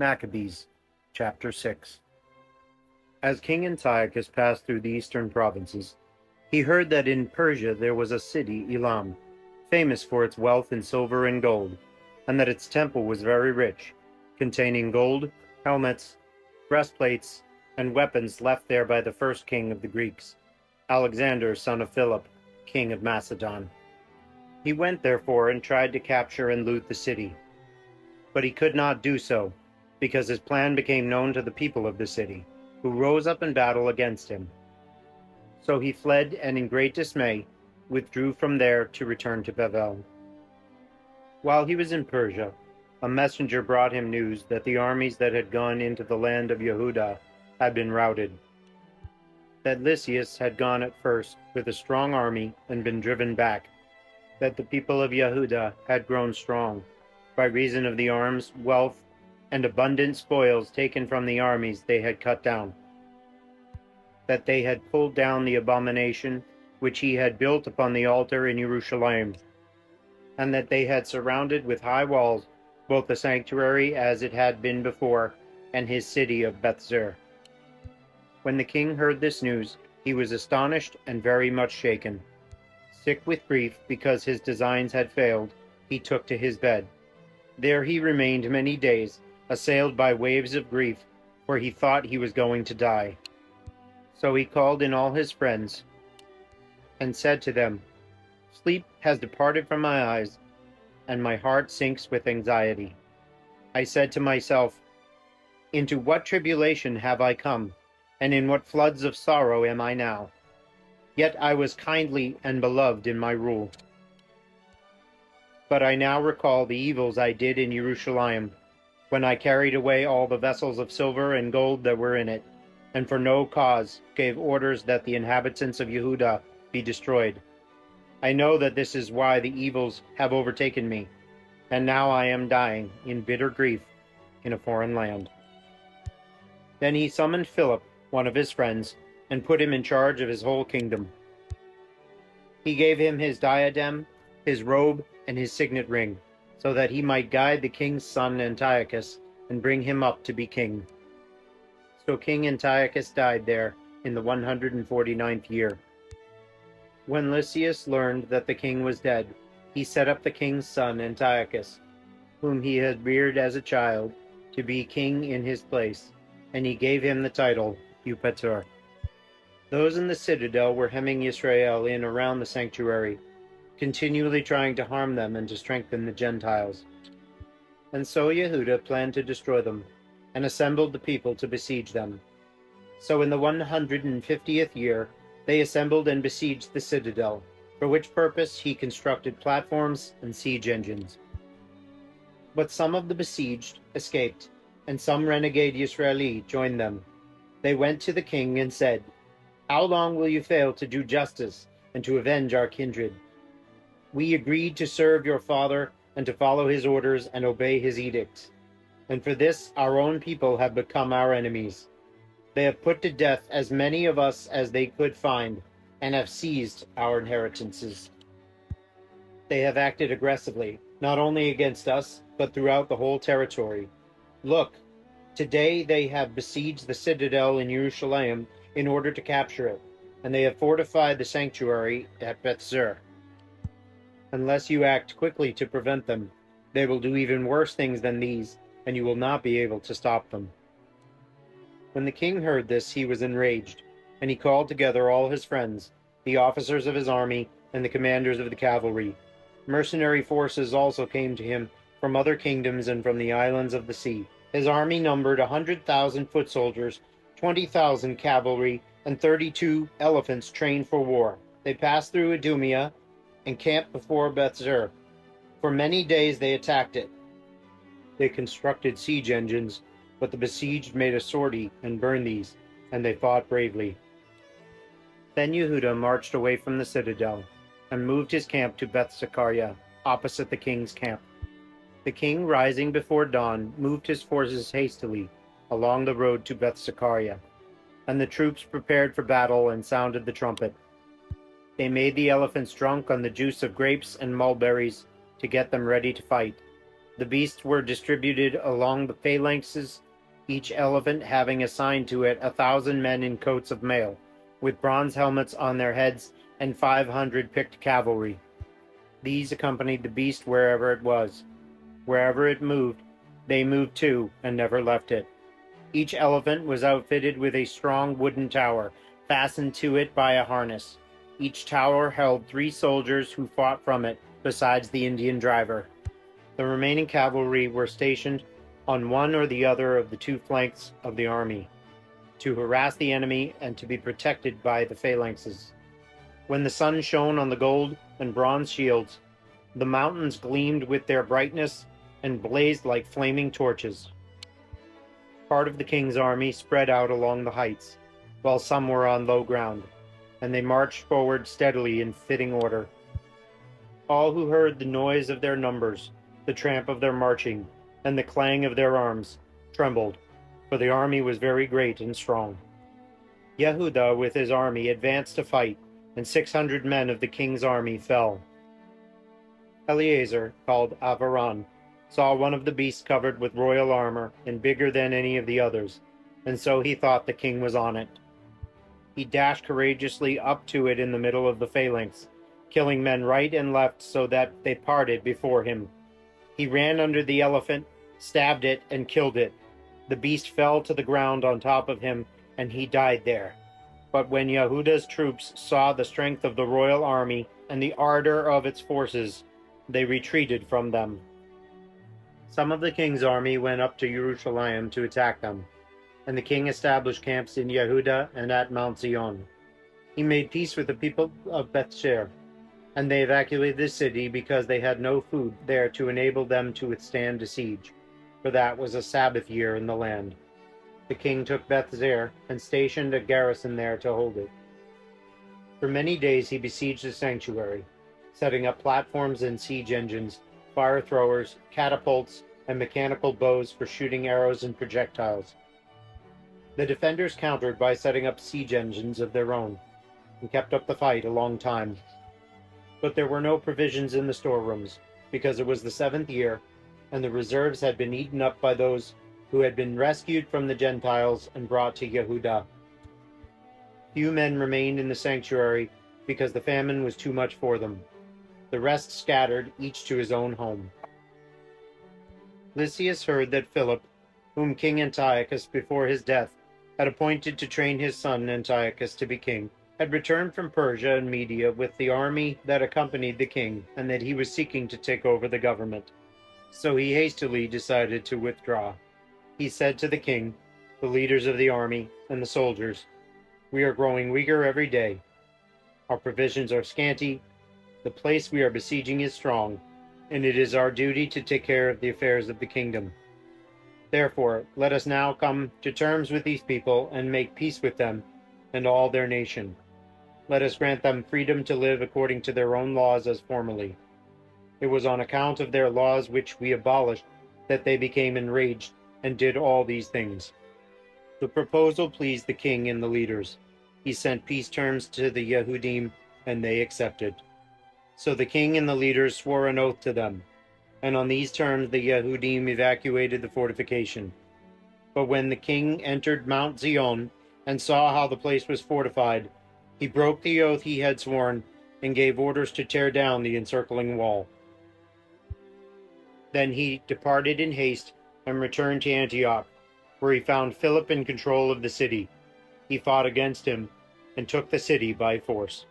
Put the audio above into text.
Maccabees, chapter 6. As King Antiochus passed through the eastern provinces, he heard that in Persia there was a city, Elam, famous for its wealth in silver and gold, and that its temple was very rich, containing gold, helmets, breastplates, and weapons left there by the first king of the Greeks, Alexander, son of Philip, king of Macedon. He went therefore and tried to capture and loot the city. But he could not do so, because his plan became known to the people of the city, who rose up in battle against him. So he fled and in great dismay withdrew from there to return to Babel. While he was in Persia, a messenger brought him news that the armies that had gone into the land of Yehuda had been routed, that Lysias had gone at first with a strong army and been driven back, that the people of Yehuda had grown strong, by reason of the arms, wealth, and abundant spoils taken from the armies they had cut down, that they had pulled down the abomination which he had built upon the altar in Jerusalem, and that they had surrounded with high walls both the sanctuary as it had been before, and his city of Bethzer. When the king heard this news, he was astonished and very much shaken. Sick with grief because his designs had failed, he took to his bed. There he remained many days, assailed by waves of grief, for he thought he was going to die. So he called in all his friends, and said to them, "Sleep has departed from my eyes, and my heart sinks with anxiety. I said to myself, into what tribulation have I come, and in what floods of sorrow am I now? Yet I was kindly and beloved in my rule. But I now recall the evils I did in Jerusalem, when I carried away all the vessels of silver and gold that were in it, and for no cause gave orders that the inhabitants of Yehuda be destroyed. I know that this is why the evils have overtaken me, and now I am dying in bitter grief in a foreign land." Then he summoned Philip, one of his friends, and put him in charge of his whole kingdom. He gave him his diadem, his robe, and his signet ring, so that he might guide the king's son Antiochus and bring him up to be king. So King Antiochus died there in the 149th year. When Lysias learned that the king was dead, he set up the king's son Antiochus, whom he had reared as a child, to be king in his place, and he gave him the title Eupator. Those in the citadel were hemming Israel in around the sanctuary, continually trying to harm them and to strengthen the Gentiles. And so Yehuda planned to destroy them, and assembled the people to besiege them. So in the 150th year they assembled and besieged the citadel, for which purpose he constructed platforms and siege engines. But some of the besieged escaped, and some renegade Israeli joined them. They went to the king and said, "How long will you fail to do justice and to avenge our kindred? We agreed to serve your father and to follow his orders and obey his edicts. And for this our own people have become our enemies. They have put to death as many of us as they could find, and have seized our inheritances. They have acted aggressively, not only against us, but throughout the whole territory. Look, today they have besieged the citadel in Jerusalem in order to capture it, and they have fortified the sanctuary at Bethzer. Unless you act quickly to prevent them, they will do even worse things than these, and you will not be able to stop them." When the king heard this, he was enraged, and he called together all his friends, the officers of his army, and the commanders of the cavalry. Mercenary forces also came to him from other kingdoms and from the islands of the sea. His army numbered 100,000 foot soldiers, 20,000 cavalry, and 32 elephants trained for war. They passed through Idumea and camped before Bethzer. For many days they attacked it. They constructed siege engines, but the besieged made a sortie and burned these, and they fought bravely. Then Yehuda marched away from the citadel, and moved his camp to Beth-Zechariah, opposite the king's camp. The king, rising before dawn, moved his forces hastily along the road to Beth-Zechariah, and the troops prepared for battle and sounded the trumpet. They made the elephants drunk on the juice of grapes and mulberries to get them ready to fight. The beasts were distributed along the phalanxes, each elephant having assigned to it 1,000 men in coats of mail, with bronze helmets on their heads, and 500 picked cavalry. These accompanied the beast wherever it was. Wherever it moved, they moved too, and never left it. Each elephant was outfitted with a strong wooden tower, fastened to it by a harness. Each tower held 3 soldiers who fought from it, besides the Indian driver. The remaining cavalry were stationed on one or the other of the 2 flanks of the army, to harass the enemy and to be protected by the phalanxes. When the sun shone on the gold and bronze shields, the mountains gleamed with their brightness and blazed like flaming torches. Part of the king's army spread out along the heights, while some were on low ground, and they marched forward steadily in fitting order. All who heard the noise of their numbers, the tramp of their marching, and the clang of their arms, trembled, for the army was very great and strong. Yehuda with his army advanced to fight, and 600 men of the king's army fell. Eleazar, called Avaran, saw one of the beasts covered with royal armor and bigger than any of the others, and so he thought the king was on it. He dashed courageously up to it in the middle of the phalanx, killing men right and left so that they parted before him. He ran under the elephant, stabbed it, and killed it. The beast fell to the ground on top of him, and he died there. But when Yehuda's troops saw the strength of the royal army and the ardor of its forces, they retreated from them. Some of the king's army went up to Jerusalem to attack them, and the king established camps in Yehuda and at Mount Zion. He made peace with the people of Bethsher, and they evacuated the city because they had no food there to enable them to withstand a siege, for that was a Sabbath year in the land. The king took Bethzer and stationed a garrison there to hold it. For many days he besieged the sanctuary, setting up platforms and siege engines, fire throwers, catapults, and mechanical bows for shooting arrows and projectiles. The defenders countered by setting up siege engines of their own, and kept up the fight a long time. But there were no provisions in the storerooms, because it was the 7th year, and the reserves had been eaten up by those who had been rescued from the Gentiles and brought to Yehuda. Few men remained in the sanctuary because the famine was too much for them. The rest scattered, each to his own home. Lysias heard that Philip, whom King Antiochus before his death had appointed to train his son Antiochus to be king, had returned from Persia and Media with the army that accompanied the king, and that he was seeking to take over the government. So he hastily decided to withdraw. He said to the king, the leaders of the army, and the soldiers, "We are growing weaker every day. Our provisions are scanty, the place we are besieging is strong, and it is our duty to take care of the affairs of the kingdom. Therefore, let us now come to terms with these people and make peace with them and all their nation. Let us grant them freedom to live according to their own laws as formerly. It was on account of their laws which we abolished that they became enraged and did all these things." The proposal pleased the king and the leaders. He sent peace terms to the Yehudim, and they accepted. So the king and the leaders swore an oath to them, and on these terms the Yehudim evacuated the fortification. But when the king entered Mount Zion and saw how the place was fortified, he broke the oath he had sworn and gave orders to tear down the encircling wall. Then he departed in haste and returned to Antioch, where he found Philip in control of the city. He fought against him and took the city by force.